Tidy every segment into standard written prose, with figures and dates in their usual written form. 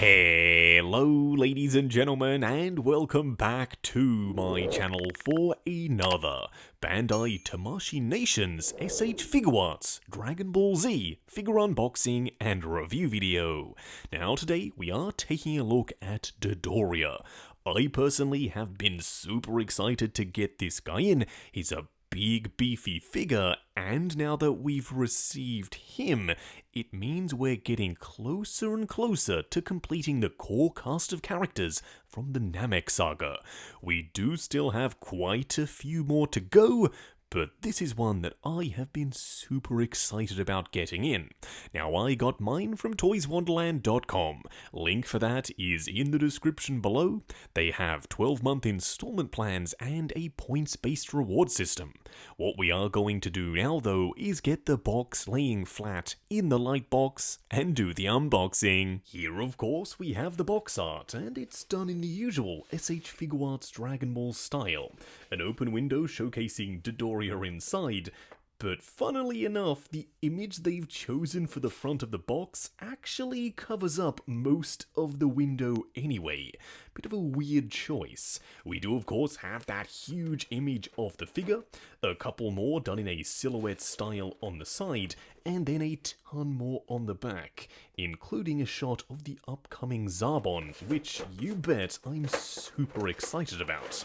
Hello ladies and gentlemen, and welcome back to my channel for another Bandai Tamashii Nations S.H.Figuarts Dragon Ball Z figure unboxing and review video. Now today we are taking a look at Dodoria. I personally have been super excited to get this guy in. He's a big beefy figure, and now that we've received him, it means we're getting closer and closer to completing the core cast of characters from the Namek saga. We do still have quite a few more to go, but this is one that I have been super excited about getting in. Now, I got mine from toyswonderland.com. Link for that is in the description below. They have 12-month installment plans and a points-based reward system. What we are going to do now, though, is get the box laying flat in the light box and do the unboxing. Here, of course, we have the box art, and it's done in the usual S.H.Figuarts Dragon Ball style. An open window showcasing Dodoria inside, but funnily enough, the image they've chosen for the front of the box actually covers up most of the window anyway. Bit of a weird choice. We do of course have that huge image of the figure, a couple more done in a silhouette style on the side, and then a ton more on the back, including a shot of the upcoming Zarbon, which you bet I'm super excited about.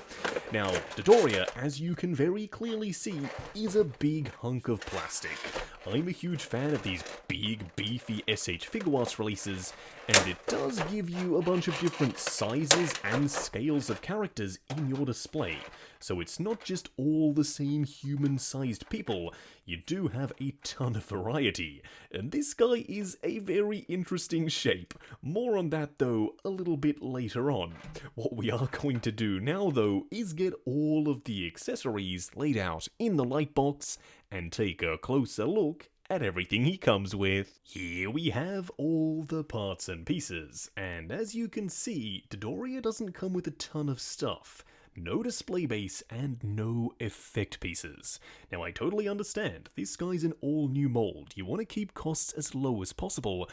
Now, Dodoria, as you can very clearly see, is a big hunk of plastic. I'm a huge fan of these big, beefy S.H.Figuarts releases, and it does give you a bunch of different sizes and scales of characters in your display. So it's not just all the same human-sized people, you do have a ton of variety. And this guy is a very interesting shape. More on that though a little bit later on. What we are going to do now though is get all of the accessories laid out in the light box and take a closer look at everything he comes with. Here we have all the parts and pieces, and as you can see, Dodoria doesn't come with a ton of stuff. No display base and no effect pieces. Now I totally understand, this guy's an all new mold, you want to keep costs as low as possible,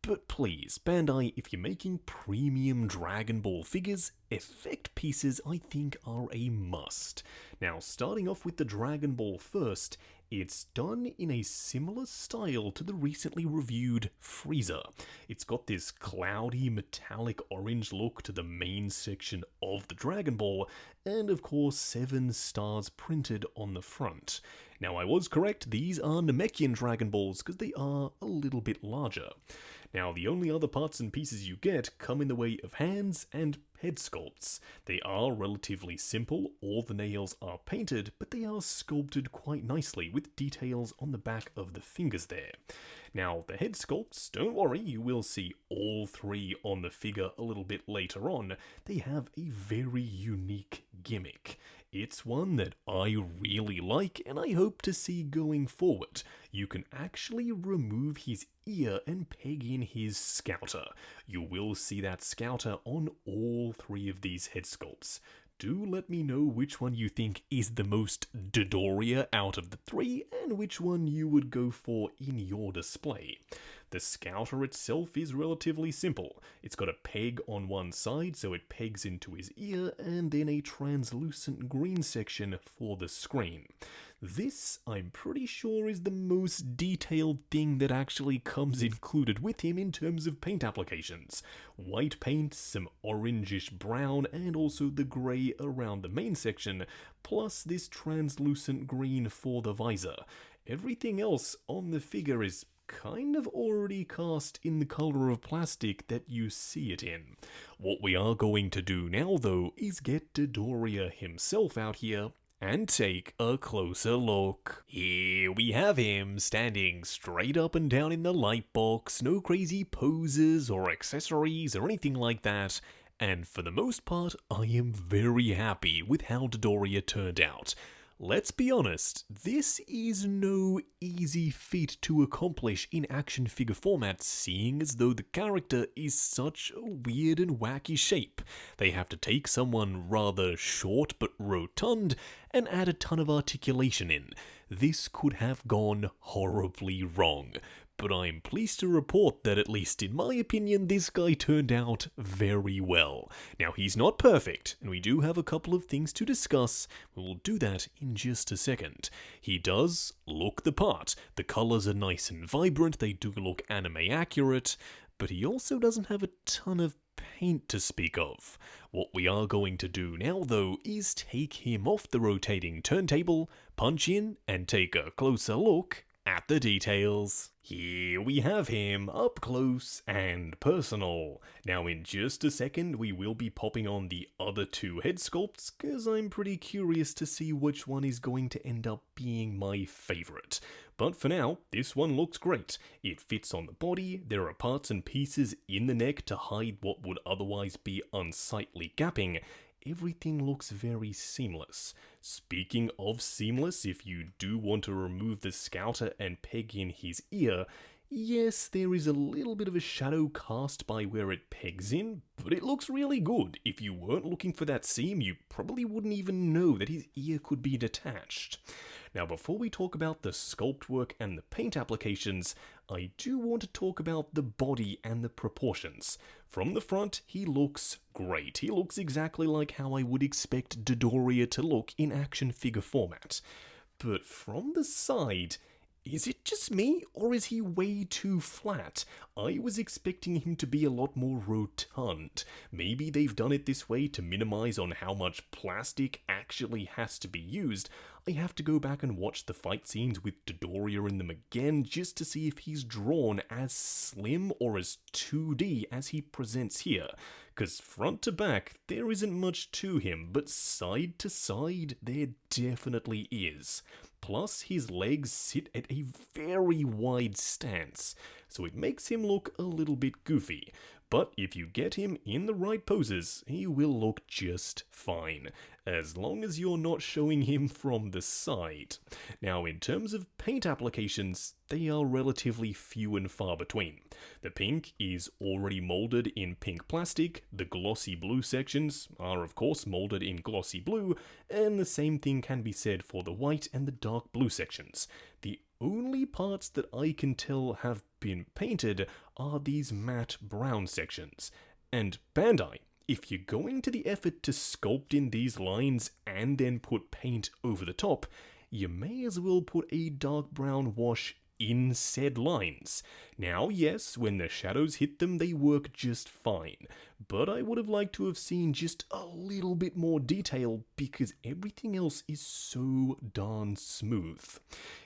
but please, Bandai, if you're making premium Dragon Ball figures, effect pieces I think are a must. Now, starting off with the Dragon Ball first, it's done in a similar style to the recently reviewed Frieza. It's got this cloudy metallic orange look to the main section of the Dragon Ball, and of course 7 stars printed on the front. Now I was correct, these are Namekian Dragon Balls because they are a little bit larger. Now the only other parts and pieces you get come in the way of hands and head sculpts. They are relatively simple, all the nails are painted, but they are sculpted quite nicely with details on the back of the fingers there. Now the head sculpts, don't worry, you will see all 3 on the figure a little bit later on. They have a very unique gimmick. It's one that I really like and I hope to see going forward. You can actually remove his ear and peg in his scouter. You will see that scouter on all 3 of these head sculpts. Do let me know which one you think is the most Dodoria out of the 3 and which one you would go for in your display. The scouter itself is relatively simple. It's got a peg on one side so it pegs into his ear and then a translucent green section for the screen. This, I'm pretty sure, is the most detailed thing that actually comes included with him in terms of paint applications. White paint, some orangish brown, and also the grey around the main section, plus this translucent green for the visor. Everything else on the figure is kind of already cast in the colour of plastic that you see it in. What we are going to do now though is get Dodoria himself out here and take a closer look. Here we have him standing straight up and down in the light box, no crazy poses or accessories or anything like that, and for the most part I am very happy with how Dodoria turned out. Let's be honest, this is no easy feat to accomplish in action figure format, seeing as though the character is such a weird and wacky shape. They have to take someone rather short but rotund and add a ton of articulation in. this could have gone horribly wrong. But I'm pleased to report that, at least in my opinion, this guy turned out very well. Now, he's not perfect, and we do have a couple of things to discuss. We'll do that in just a second. He does look the part. The colors are nice and vibrant, they do look anime accurate, but he also doesn't have a ton of paint to speak of. What we are going to do now, though, is take him off the rotating turntable, punch in, and take a closer look at the details. Here we have him, up close and personal. Now in just a second we will be popping on the other two head sculpts, cause I'm pretty curious to see which one is going to end up being my favourite. But for now, this one looks great. It fits on the body, there are parts and pieces in the neck to hide what would otherwise be unsightly gapping. Everything looks very seamless. Speaking of seamless, if you do want to remove the scouter and peg in his ear, yes, there is a little bit of a shadow cast by where it pegs in, but it looks really good. If you weren't looking for that seam, you probably wouldn't even know that his ear could be detached. Now, before we talk about the sculpt work and the paint applications, I do want to talk about the body and the proportions. From the front, he looks great. He looks exactly like how I would expect Dodoria to look in action figure format. But from the side, is it just me, or is he way too flat? I was expecting him to be a lot more rotund. Maybe they've done it this way to minimize on how much plastic actually has to be used. I have to go back and watch the fight scenes with Dodoria in them again just to see if he's drawn as slim or as 2D as he presents here. Cause front to back, there isn't much to him, but side to side, there definitely is. Plus, his legs sit at a very wide stance, so it makes him look a little bit goofy. But if you get him in the right poses, he will look just fine, as long as you're not showing him from the side. Now, in terms of paint applications, they are relatively few and far between. The pink is already molded in pink plastic, the glossy blue sections are of course molded in glossy blue, and the same thing can be said for the white and the dark blue sections. The only parts that I can tell have been painted are these matte brown sections. And Bandai, if you're going to the effort to sculpt in these lines and then put paint over the top, you may as well put a dark brown wash in said lines. Now, yes, when the shadows hit them, they work just fine, but I would have liked to have seen just a little bit more detail because everything else is so darn smooth.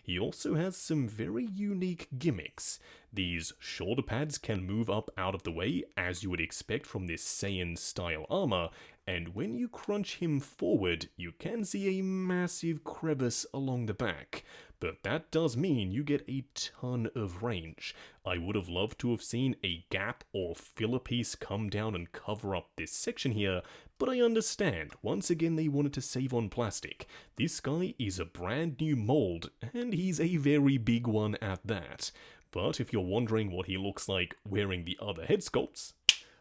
He also has some very unique gimmicks. These shoulder pads can move up out of the way, as you would expect from this Saiyan-style armor, and when you crunch him forward, you can see a massive crevice along the back. But that does mean you get a ton of range. I would have loved to have seen a gap or filler piece come down and cover up this section here, but I understand. Once again, they wanted to save on plastic. This guy is a brand new mold, and he's a very big one at that. But if you're wondering what he looks like wearing the other head sculpts,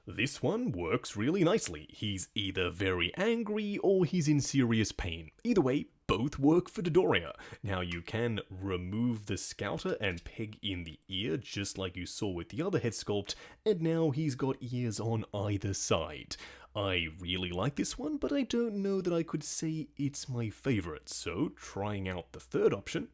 this one works really nicely. He's either very angry or he's in serious pain. Either way, both work for Dodoria. Now you can remove the scouter and peg in the ear just like you saw with the other head sculpt, and now he's got ears on either side. I really like this one, but I don't know that I could say it's my favourite, so trying out the third option.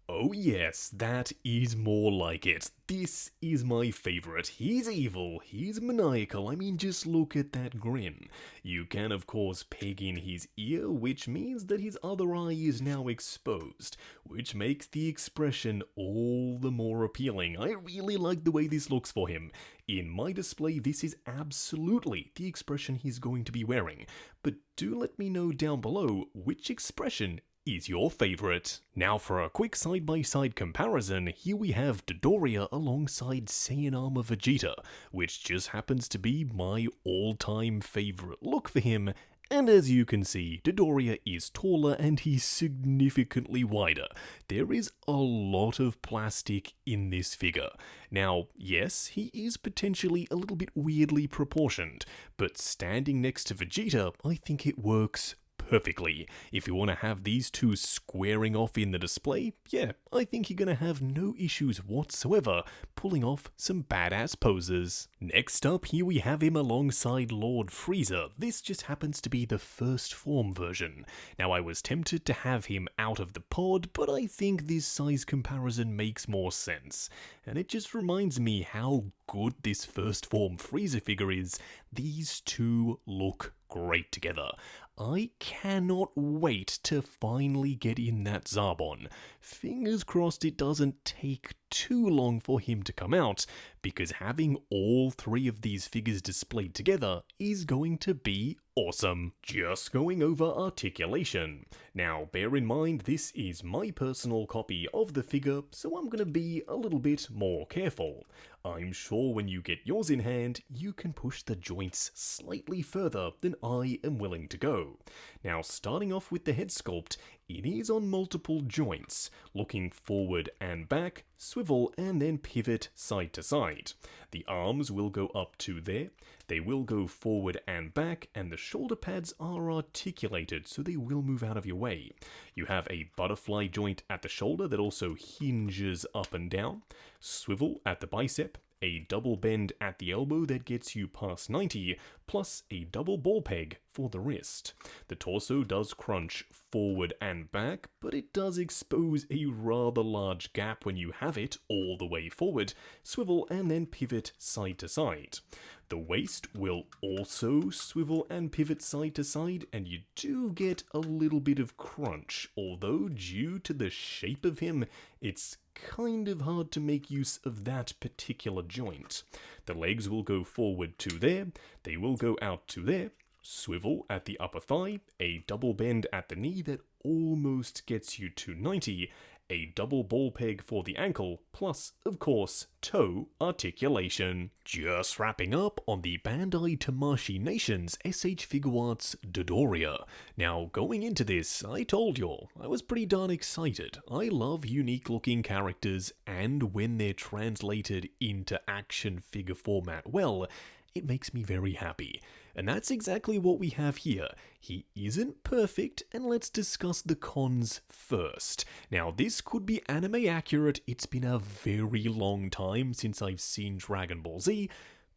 Oh yes, that is more like it. This is my favourite. He's evil, he's maniacal, I mean just look at that grin. You can of course peg in his ear, which means that his other eye is now exposed, which makes the expression all the more appealing. I really like the way this looks for him. In my display, this is absolutely the expression he's going to be wearing, but do let me know down below which expression is your favourite. Now for a quick side-by-side comparison, here we have Dodoria alongside Saiyan Armor Vegeta, which just happens to be my all-time favourite look for him, and as you can see, Dodoria is taller and he's significantly wider. There is a lot of plastic in this figure. Now, yes, he is potentially a little bit weirdly proportioned, but standing next to Vegeta, I think it works perfectly. If you want to have these two squaring off in the display, yeah, I think you're going to have no issues whatsoever pulling off some badass poses. Next up, here we have him alongside Lord Frieza. This just happens to be the first form version. Now, I was tempted to have him out of the pod, but I think this size comparison makes more sense. And it just reminds me how good this first form Frieza figure is. These two look great together. I cannot wait to finally get in that Zarbon. Fingers crossed it doesn't take too long for him to come out, because having all three of these figures displayed together is going to be awesome. Just going over articulation. Now, bear in mind this is my personal copy of the figure, so I'm going to be a little bit more careful. I'm sure when you get yours in hand, you can push the joints slightly further than I am willing to go. Now, starting off with the head sculpt, it is on multiple joints, looking forward and back, swivel and then pivot side to side. The arms will go up to there, they will go forward and back, and the shoulder pads are articulated so they will move out of your way. You have a butterfly joint at the shoulder that also hinges up and down, swivel at the bicep, a double bend at the elbow that gets you past 90, plus a double ball peg for the wrist. The torso does crunch forward and back, but it does expose a rather large gap when you have it all the way forward, swivel and then pivot side to side. The waist will also swivel and pivot side to side, and you do get a little bit of crunch, although due to the shape of him, it's kind of hard to make use of that particular joint. The legs will go forward to there, they will go out to there, swivel at the upper thigh, a double bend at the knee that almost gets you to 90, a double ball peg for the ankle, plus, of course, toe articulation. Just wrapping up on the Bandai Tamashii Nations S.H.Figuarts Dodoria. Now, going into this, I told y'all, I was pretty darn excited. I love unique looking characters, and when they're translated into action figure format well, it makes me very happy. And that's exactly what we have here. He isn't perfect, and let's discuss the cons first. Now, this could be anime accurate. It's been a very long time since I've seen Dragon Ball Z,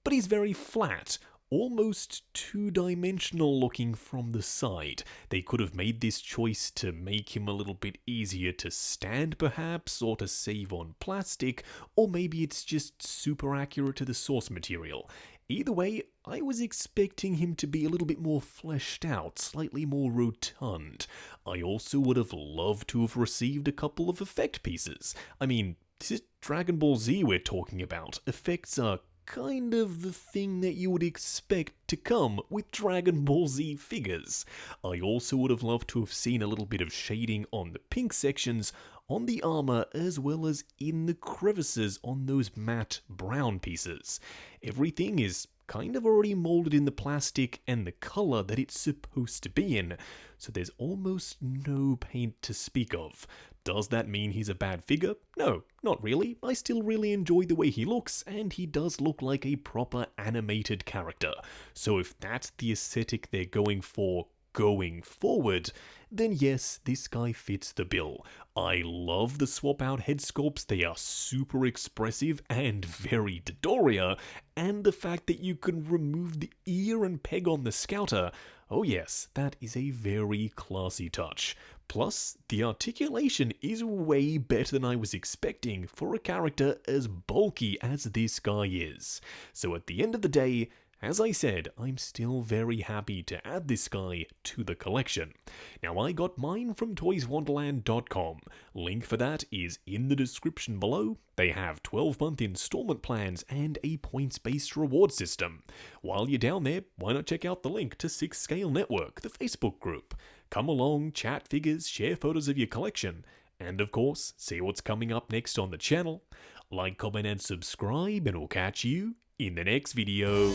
but he's very flat, almost two-dimensional looking from the side. They could have made this choice to make him a little bit easier to stand perhaps, or to save on plastic, or maybe it's just super accurate to the source material. Either way, I was expecting him to be a little bit more fleshed out, slightly more rotund. I also would have loved to have received a couple of effect pieces. I mean, this is Dragon Ball Z we're talking about. Effects are kind of the thing that you would expect to come with Dragon Ball Z figures. I also would have loved to have seen a little bit of shading on the pink sections, on the armor, as well as in the crevices on those matte brown pieces. Everything is kind of already molded in the plastic and the color that it's supposed to be in, so there's almost no paint to speak of. Does that mean he's a bad figure? No, not really. I still really enjoy the way he looks, and he does look like a proper animated character. So if that's the aesthetic they're going for going forward, then yes, this guy fits the bill. I love the swap out head sculpts, they are super expressive and very Dodoria, and the fact that you can remove the ear and peg on the scouter, oh yes, that is a very classy touch. Plus, the articulation is way better than I was expecting for a character as bulky as this guy is. So at the end of the day, as I said, I'm still very happy to add this guy to the collection. Now, I got mine from toyswonderland.com. Link for that is in the description below. They have 12-month installment plans and a points-based reward system. While you're down there, why not check out the link to 6 Scale Network, the Facebook group. Come along, chat figures, share photos of your collection, and of course, see what's coming up next on the channel. Like, comment, and subscribe, and we'll catch you in the next video.